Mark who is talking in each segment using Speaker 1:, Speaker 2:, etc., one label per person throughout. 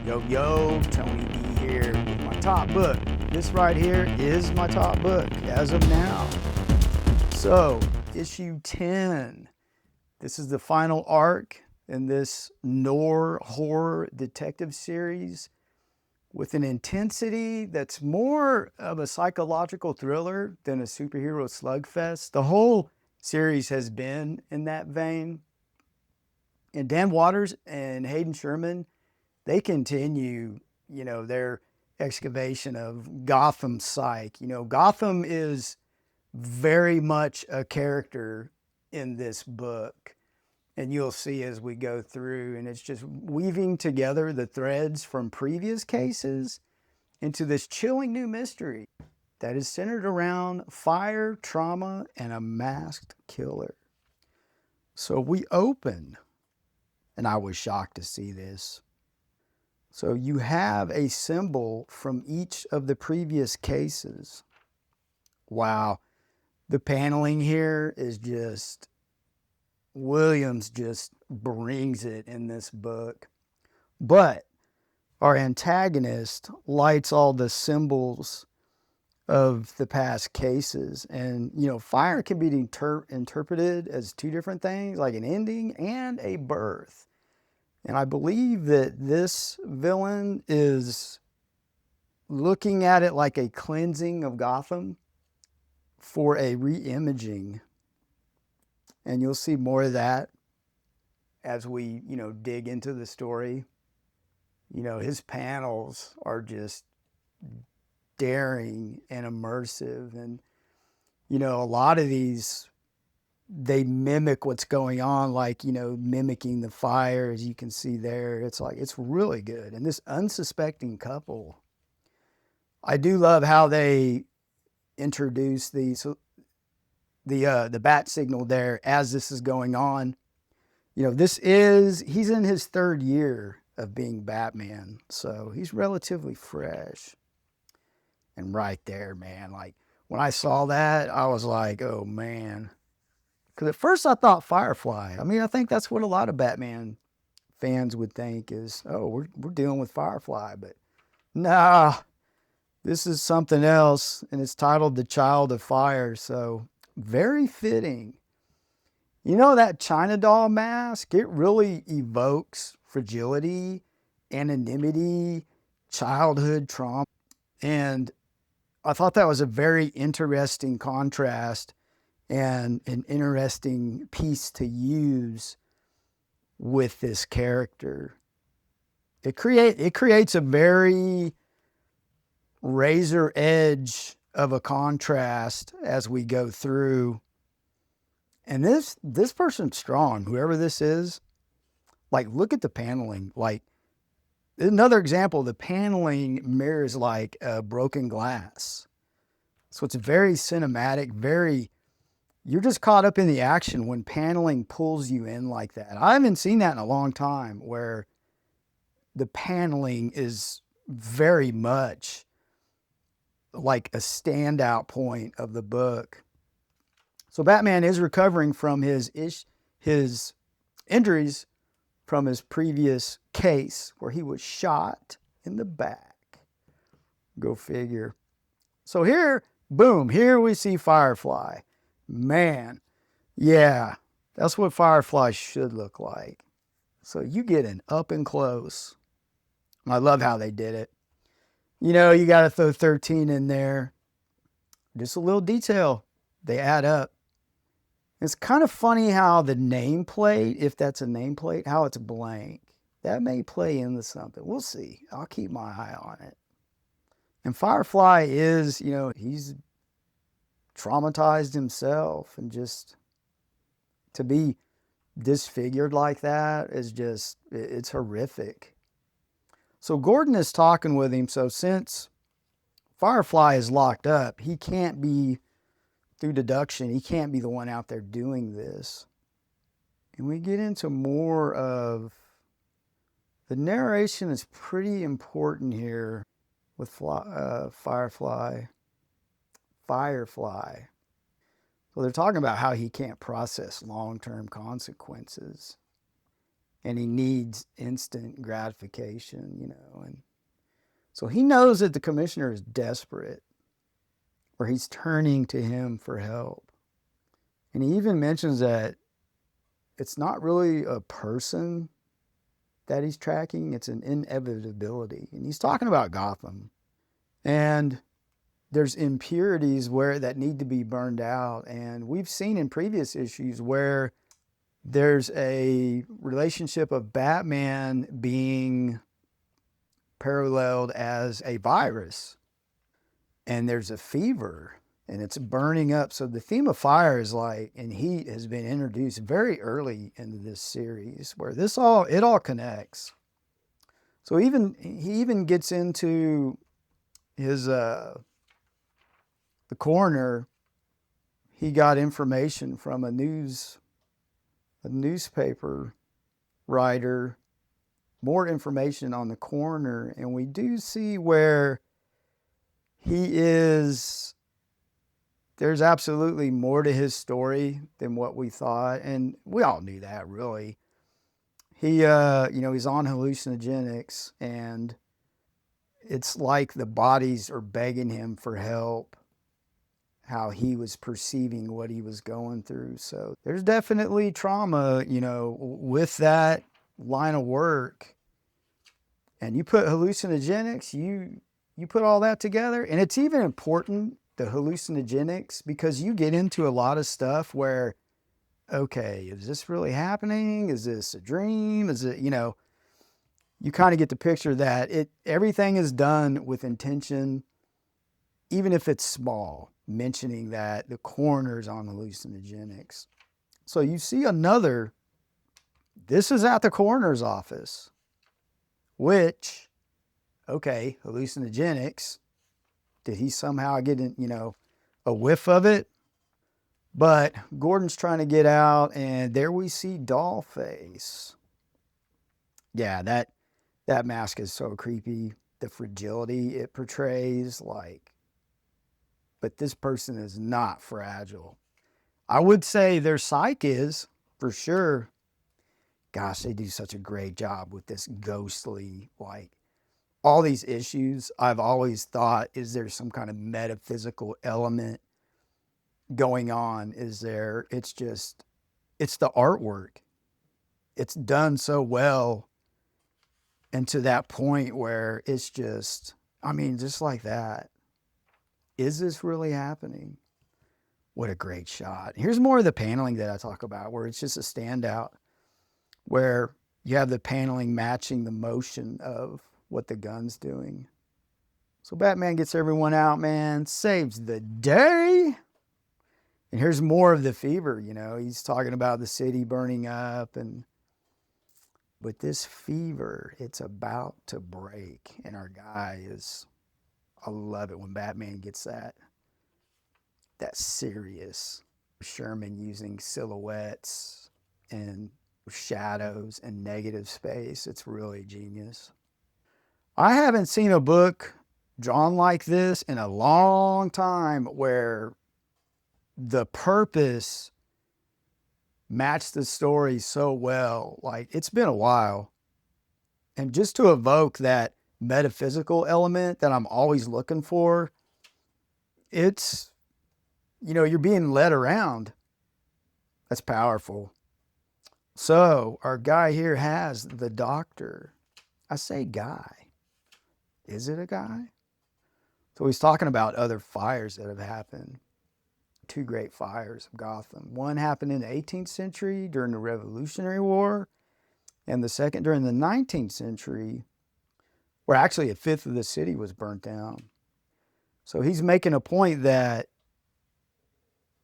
Speaker 1: Yo, yo, Tony D here with my top book. This right here is my top book as of now. So, issue 10. This is the final arc in this noir horror detective series with an intensity that's more of a psychological thriller than a superhero slugfest. The whole series has been in that vein. And Dan Waters and Hayden Sherman, they continue, their excavation of Gotham psyche. Gotham is very much a character in this book. And you'll see as we go through, and it's just weaving together the threads from previous cases into this chilling new mystery that is centered around fire, trauma, and a masked killer. So we open, and I was shocked to see this. So you have a symbol from each of the previous cases. Wow. The paneling here is just, Williams just brings it in this book. But our antagonist lights all the symbols of the past cases. And, fire can be interpreted as two different things, like an ending and a birth. And I believe that this villain is looking at it like a cleansing of Gotham for a re-imaging. And you'll see more of that as we, dig into the story. His panels are just daring and immersive. And, a lot of these, they mimic what's going on, like, mimicking the fire, as you can see there. It's really good. And this unsuspecting couple, I do love how they introduce the bat signal there as this is going on. He's in his third year of being Batman, so he's relatively fresh. And right there, man, like when I saw that, I was like, oh man. Because at first I thought Firefly. I mean, I think that's what a lot of Batman fans would think is, oh, we're dealing with Firefly. But nah, this is something else, and it's titled The Child of Fire, so very fitting. That China doll mask, it really evokes fragility, anonymity, childhood trauma. And I thought that was a very interesting contrast and an interesting piece to use with this character. It creates a very razor edge of a contrast as we go through. And this person's strong, whoever this is. Like, look at the paneling. Like, another example, the paneling mirrors like broken glass. So it's very cinematic, you're just caught up in the action when paneling pulls you in like that. I haven't seen that in a long time, where the paneling is very much like a standout point of the book. So Batman is recovering from his injuries from his previous case where he was shot in the back. Go figure. So here, boom, here we see Firefly. Man, yeah, that's what Firefly should look like. So you get an up and close. I love how they did it. You got to throw 13 in there. Just a little detail. They add up. It's kind of funny how the nameplate, if that's a nameplate, how it's blank. That may play into something. We'll see. I'll keep my eye on it. And Firefly is, he's traumatized himself, and just to be disfigured like that is just, it's horrific. So Gordon is talking with him. So since Firefly is locked up, he can't be, through deduction, he can't be the one out there doing this. And we get into more of, the narration is pretty important here with Firefly. So they're talking about how he can't process long-term consequences. and he needs instant gratification, you know. And so he knows that the commissioner is desperate, or he's turning to him for help. And he even mentions that it's not really a person that he's tracking, it's an inevitability. And he's talking about Gotham. And there's impurities where that need to be burned out. And we've seen in previous issues where there's a relationship of Batman being paralleled as a virus, and there's a fever and it's burning up. So the theme of fire is like, and heat has been introduced very early into this series, where it all connects. So he even gets into his the coroner. He got information from a newspaper writer, more information on the coroner, and we do see where there's absolutely more to his story than what we thought, and we all knew that, really. He's on hallucinogenics, and it's like the bodies are begging him for help, how he was perceiving what he was going through. So there's definitely trauma, with that line of work. And you put hallucinogenics, you put all that together, and it's even important, the hallucinogenics, because you get into a lot of stuff where, okay, is this really happening? Is this a dream? Is it, you kind of get the picture that everything is done with intention, even if it's small, mentioning that the coroner's on hallucinogenics. So you see this is at the coroner's office, which, okay, hallucinogenics, did he somehow get a whiff of it? But Gordon's trying to get out, and there we see Dollface. Yeah, that mask is so creepy. The fragility it portrays, but this person is not fragile. I would say their psyche is, for sure. Gosh, they do such a great job with this ghostly, all these issues. I've always thought, is there some kind of metaphysical element going on? It's the artwork. It's done so well, and to that point where it's just like that. Is this really happening? What a great shot. Here's more of the paneling that I talk about, where it's just a standout, where you have the paneling matching the motion of what the gun's doing. So Batman gets everyone out, man, saves the day. And here's more of the fever, he's talking about the city burning up, and with this fever, it's about to break. And our guy I love it when Batman gets that serious. Sherman using silhouettes and shadows and negative space. It's really genius. I haven't seen a book drawn like this in a long time, where the purpose matched the story so well. It's been a while. And just to evoke that metaphysical element that I'm always looking for, it's, you're being led around. That's powerful. So our guy here has the doctor. I say guy. Is it a guy? So he's talking about other fires that have happened. Two great fires of Gotham. One happened in the 18th century during the Revolutionary War, and the second during the 19th century, where actually a fifth of the city was burnt down. So he's making a point that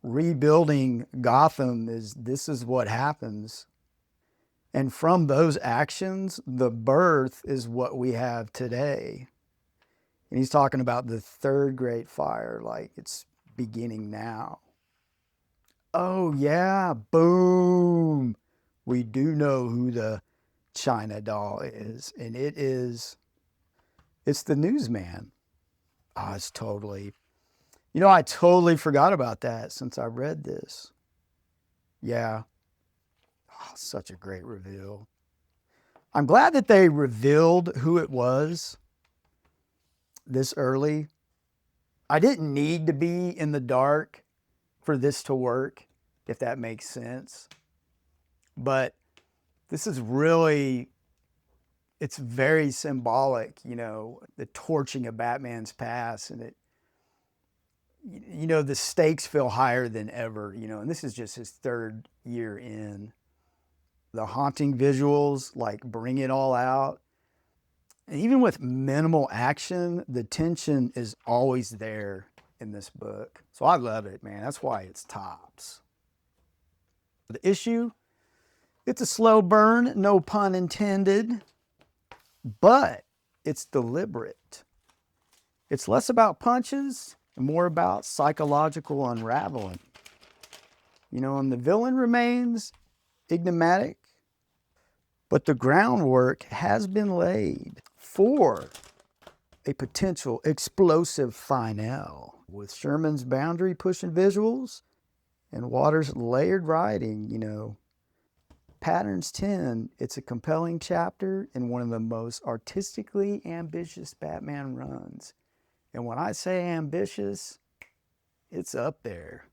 Speaker 1: rebuilding Gotham this is what happens. And from those actions, the birth is what we have today. And he's talking about the third great fire, it's beginning now. Oh yeah, boom. We do know who the China doll is, and it's the newsman. Oh, it's totally, I totally forgot about that since I read this. Yeah. Oh, such a great reveal. I'm glad that they revealed who it was this early. I didn't need to be in the dark for this to work, if that makes sense. But this is really, it's very symbolic, you know, the torching of Batman's past, and it, you know, the stakes feel higher than ever, you know, and this is just his third year in. The haunting visuals, like, bring it all out. And even with minimal action, the tension is always there in this book. So I love it, man. That's why it's tops. The issue, it's a slow burn, no pun intended, but it's deliberate. It's less about punches and more about psychological unraveling. You know, and the villain remains enigmatic, but the groundwork has been laid for a potential explosive finale. With Sherman's boundary pushing visuals and Waters' layered writing, you know, Patterns 10, it's a compelling chapter in one of the most artistically ambitious Batman runs. And when I say ambitious, it's up there.